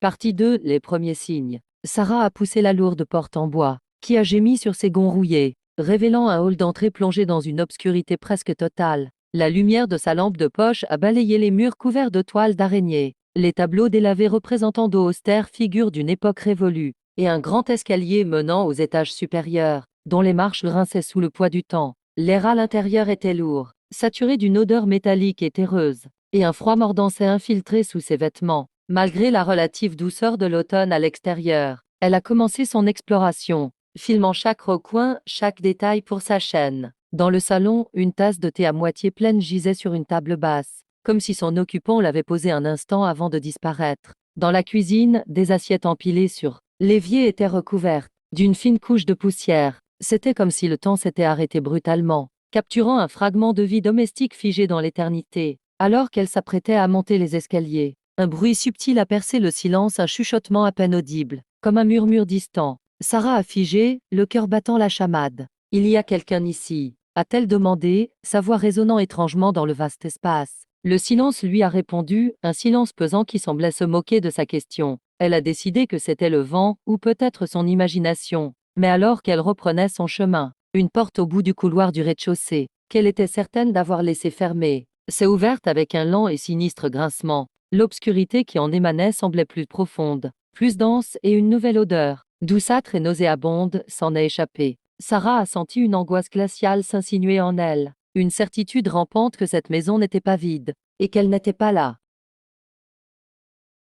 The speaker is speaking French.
Partie 2, les premiers signes. Sarah a poussé la lourde porte en bois, qui a gémi sur ses gonds rouillés, révélant un hall d'entrée plongé dans une obscurité presque totale. La lumière de sa lampe de poche a balayé les murs couverts de toiles d'araignée. Les tableaux délavés représentant dos austères figurent d'une époque révolue, et un grand escalier menant aux étages supérieurs, dont les marches grinçaient sous le poids du temps. L'air à l'intérieur était lourd, saturé d'une odeur métallique et terreuse, et un froid mordant s'est infiltré sous ses vêtements. Malgré la relative douceur de l'automne à l'extérieur, elle a commencé son exploration, filmant chaque recoin, chaque détail pour sa chaîne. Dans le salon, une tasse de thé à moitié pleine gisait sur une table basse, comme si son occupant l'avait posée un instant avant de disparaître. Dans la cuisine, des assiettes empilées sur l'évier étaient recouvertes d'une fine couche de poussière. C'était comme si le temps s'était arrêté brutalement, capturant un fragment de vie domestique figé dans l'éternité. Alors qu'elle s'apprêtait à monter les escaliers, un bruit subtil a percé le silence, un chuchotement à peine audible, comme un murmure distant. Sarah a figé, le cœur battant la chamade. « Il y a quelqu'un ici ?» a-t-elle demandé, sa voix résonnant étrangement dans le vaste espace. Le silence lui a répondu, un silence pesant qui semblait se moquer de sa question. Elle a décidé que c'était le vent, ou peut-être son imagination. Mais alors qu'elle reprenait son chemin, une porte au bout du couloir du rez-de-chaussée, qu'elle était certaine d'avoir laissé fermée, s'est ouverte avec un lent et sinistre grincement. L'obscurité qui en émanait semblait plus profonde, plus dense, et une nouvelle odeur, douceâtre et nauséabonde, s'en est échappée. Sarah a senti une angoisse glaciale s'insinuer en elle, une certitude rampante que cette maison n'était pas vide, et qu'elle n'était pas là.